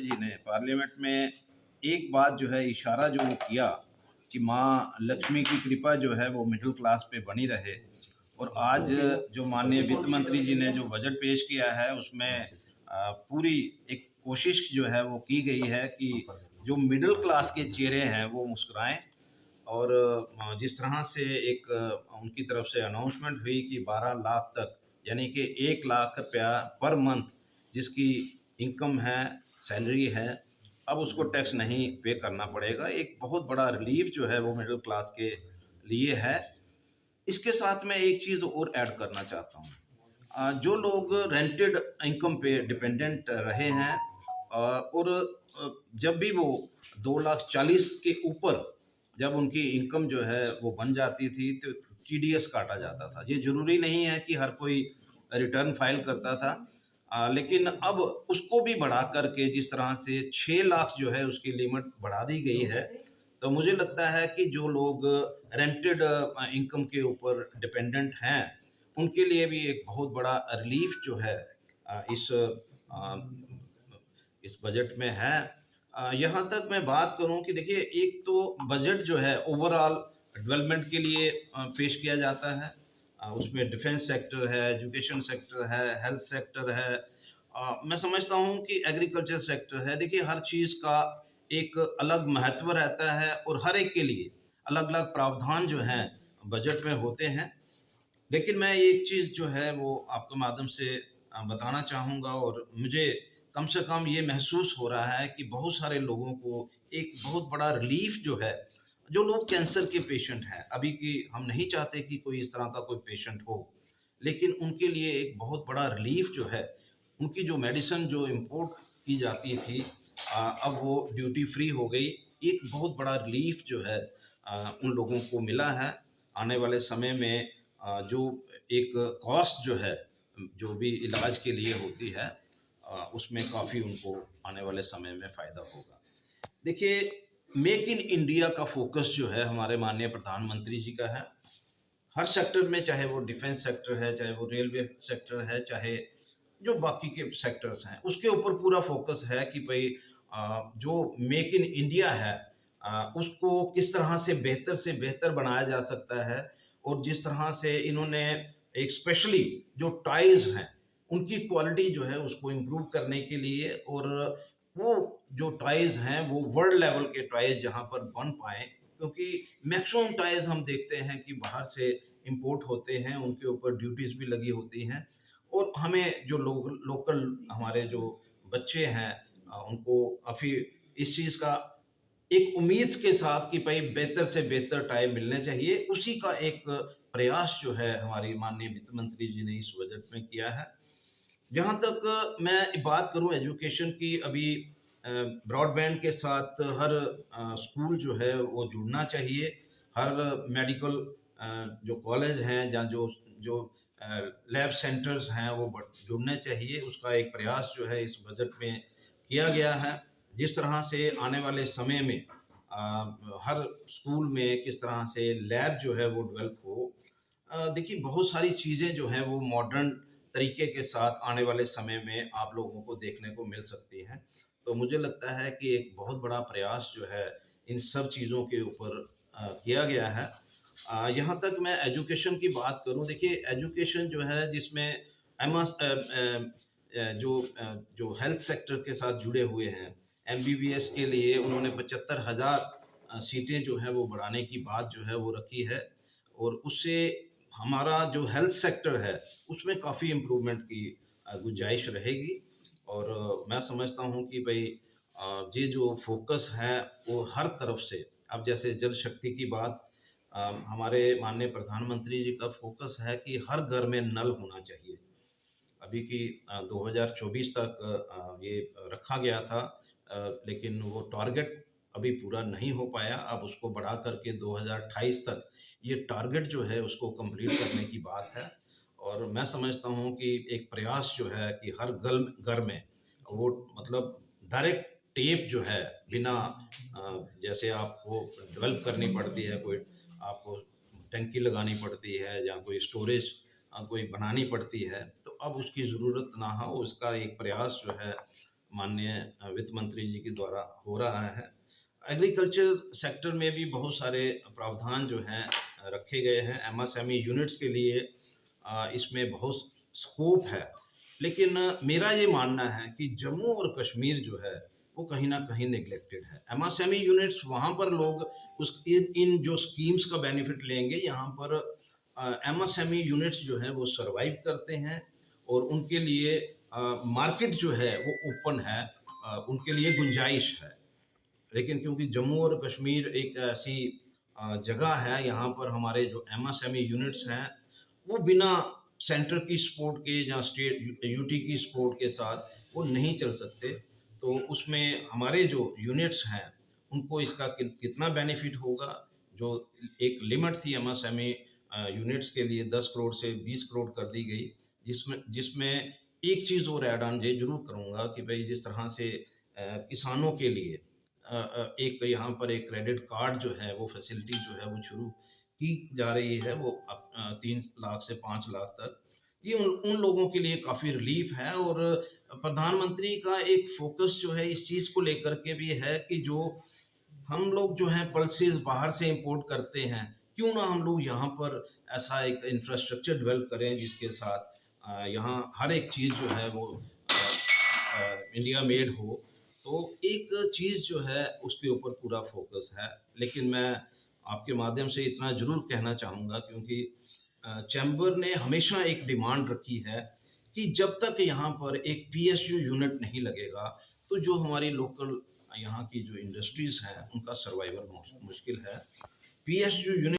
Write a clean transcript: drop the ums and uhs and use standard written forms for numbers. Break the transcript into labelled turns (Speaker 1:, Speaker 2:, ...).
Speaker 1: जी ने पार्लियामेंट में एक बात जो है इशारा जो वो किया कि माँ लक्ष्मी की कृपा जो है वो मिडिल क्लास पे बनी रहे। और आज जो माननीय वित्त मंत्री जी ने जो बजट पेश किया है उसमें पूरी एक कोशिश जो है वो की गई है कि जो मिडिल क्लास के चेहरे हैं वो मुस्कुराएं। और जिस तरह से एक उनकी तरफ से अनाउंसमेंट हुई कि 12 लाख तक, यानी कि 1 लाख रुपया पर मंथ जिसकी इनकम है, सैलरी है, अब उसको टैक्स नहीं पे करना पड़ेगा। एक बहुत बड़ा रिलीफ जो है वो मिडिल क्लास के लिए है। इसके साथ मैं एक चीज़ और ऐड करना चाहता हूँ। जो लोग रेंटेड इनकम पे डिपेंडेंट रहे हैं और जब भी वो 2,40,000 के ऊपर जब उनकी इनकम जो है वो बन जाती थी तो टीडीएस काटा जाता था। ये ज़रूरी नहीं है कि हर कोई रिटर्न फाइल करता था, लेकिन अब उसको भी बढ़ा करके जिस तरह से 6 लाख जो है उसकी लिमिट बढ़ा दी गई है, तो मुझे लगता है कि जो लोग रेंटेड इनकम के ऊपर डिपेंडेंट हैं, उनके लिए भी एक बहुत बड़ा रिलीफ जो है अ, इस बजट में है। यहाँ तक मैं बात करूँ कि देखिए, एक तो बजट जो है ओवरऑल डेवलपमेंट के लिए पेश किया जाता है। उसमें डिफेंस सेक्टर है, एजुकेशन सेक्टर है, हेल्थ सेक्टर है, मैं समझता हूँ कि एग्रीकल्चर सेक्टर है। देखिए, हर चीज़ का एक अलग महत्व रहता है और हर एक के लिए अलग-अलग प्रावधान जो हैं बजट में होते हैं। लेकिन मैं एक चीज़ जो है वो आपके माध्यम से बताना चाहूँगा, और मुझे कम से कम ये महसूस हो रहा है कि बहुत सारे लोगों को एक बहुत बड़ा रिलीफ जो है, जो लोग कैंसर के पेशेंट हैं, अभी की हम नहीं चाहते कि कोई इस तरह का कोई पेशेंट हो, लेकिन उनके लिए एक बहुत बड़ा रिलीफ जो है, उनकी जो मेडिसिन जो इम्पोर्ट की जाती थी, अब वो ड्यूटी फ्री हो गई। एक बहुत बड़ा रिलीफ जो है उन लोगों को मिला है। आने वाले समय में जो एक कॉस्ट जो है, जो भी इलाज के लिए होती है, उसमें काफ़ी उनको आने वाले समय में फ़ायदा होगा। देखिए, मेक इन इंडिया का फोकस जो है हमारे माननीय प्रधानमंत्री जी का है। हर सेक्टर में, चाहे वो डिफेंस सेक्टर है, चाहे वो रेलवे सेक्टर है, चाहे जो बाकी के सेक्टर्स हैं, उसके ऊपर पूरा फोकस है कि भाई जो मेक इन इंडिया है, उसको किस तरह से बेहतर बनाया जा सकता है। और जिस तरह से इन्होंने एक स्पेशली जो टॉयज हैं उनकी क्वालिटी जो है उसको इम्प्रूव करने के लिए, और वो जो टॉयज हैं वो वर्ल्ड लेवल के टॉयज जहाँ पर बन पाए, क्योंकि मैक्सिमम टॉयज हम देखते हैं कि बाहर से इंपोर्ट होते हैं, उनके ऊपर ड्यूटीज भी लगी होती हैं। और हमें जो लोकल हमारे जो बच्चे हैं, उनको काफ़ी इस चीज़ का एक उम्मीद के साथ कि भाई बेहतर से बेहतर टाइम मिलने चाहिए, उसी का एक प्रयास जो है हमारी माननीय वित्त मंत्री जी ने इस बजट में किया है। जहाँ तक मैं बात करूँ एजुकेशन की, अभी ब्रॉडबैंड के साथ हर स्कूल जो है वो जुड़ना चाहिए। हर मेडिकल जो कॉलेज हैं, या जो जो लैब सेंटर्स हैं वो जुड़ने चाहिए। उसका एक प्रयास जो है इस बजट में किया गया है। जिस तरह से आने वाले समय में हर स्कूल में किस तरह से लैब जो है वो डेवलप हो। देखिए, बहुत सारी चीज़ें जो हैं वो मॉडर्न तरीके के साथ आने वाले समय में आप लोगों को देखने को मिल सकती हैं। तो मुझे लगता है कि एक बहुत बड़ा प्रयास जो है इन सब चीज़ों के ऊपर किया गया है। यहाँ तक मैं एजुकेशन की बात करूँ, देखिए एजुकेशन जो है जिसमें जो हेल्थ सेक्टर के साथ जुड़े हुए हैं, एमबीबीएस के लिए उन्होंने 75,000 सीटें जो हैं वो बढ़ाने की बात जो है वो रखी है। और उससे हमारा जो हेल्थ सेक्टर है उसमें काफ़ी इम्प्रूवमेंट की गुंजाइश रहेगी। और मैं समझता हूँ कि भाई ये जो फोकस है वो हर तरफ से, अब जैसे जल शक्ति की बात, हमारे माननीय प्रधानमंत्री जी का फोकस है कि हर घर में नल होना चाहिए। अभी की 2024 तक ये रखा गया था, लेकिन वो टारगेट अभी पूरा नहीं हो पाया। अब उसको बढ़ा करके 2028 तक ये टारगेट जो है उसको कंप्लीट करने की बात है। और मैं समझता हूँ कि एक प्रयास जो है कि हर घर में वो, मतलब डायरेक्ट टेप जो है, बिना जैसे आपको डेवलप करनी पड़ती है, कोई आपको टंकी लगानी पड़ती है या कोई स्टोरेज कोई बनानी पड़ती है, तो अब उसकी ज़रूरत ना हो। उसका एक प्रयास जो है माननीय वित्त मंत्री जी के द्वारा हो रहा है। एग्रीकल्चर सेक्टर में भी बहुत सारे प्रावधान जो हैं रखे गए हैं। एमएसएमई यूनिट्स के लिए इसमें बहुत स्कोप है, लेकिन मेरा ये मानना है कि जम्मू और कश्मीर जो है वो कहीं ना कहीं नेग्लेक्टेड है। एमएसएमई यूनिट्स वहाँ पर लोग इन जो स्कीम्स का बेनिफिट लेंगे, यहाँ पर एमएसएमई यूनिट्स जो है वो सरवाइव करते हैं और उनके लिए मार्केट जो है वो ओपन है, उनके लिए गुंजाइश है। लेकिन क्योंकि जम्मू और कश्मीर एक ऐसी जगह है, यहाँ पर हमारे जो एमएसएमई यूनिट्स हैं वो बिना सेंटर की सपोर्ट के या स्टेट यूटी की सपोर्ट के साथ वो नहीं चल सकते। तो उसमें हमारे जो यूनिट्स हैं उनको इसका कितना बेनिफिट होगा। जो एक लिमिट थी एमएसएमई यूनिट्स के लिए 10 करोड़ से 20 करोड़ कर दी गई, जिसमें जिसमें एक चीज़ और ऐड ऑन ये जरूर करूँगा कि भाई जिस तरह से किसानों के लिए एक यहाँ पर एक क्रेडिट कार्ड जो है वो फैसिलिटी जो है वो शुरू की जा रही है, वो 3 लाख से 5 लाख तक, ये उन लोगों के लिए काफ़ी रिलीफ है। और प्रधानमंत्री का एक फोकस जो है इस चीज़ को लेकर के भी है कि जो हम लोग जो हैं पल्सेस बाहर से इंपोर्ट करते हैं, क्यों ना हम लोग यहाँ पर ऐसा एक इंफ्रास्ट्रक्चर डेवलप करें जिसके साथ यहाँ हर एक चीज़ जो है वो इंडिया मेड हो। तो एक चीज़ जो है उसके ऊपर पूरा फोकस है। लेकिन मैं आपके माध्यम से इतना ज़रूर कहना चाहूँगा, क्योंकि चैम्बर ने हमेशा एक डिमांड रखी है कि जब तक यहाँ पर एक पीएसयू यूनिट नहीं लगेगा तो जो हमारी लोकल यहाँ की जो इंडस्ट्रीज़ हैं उनका सर्वाइवल मुश्किल है। PSU unit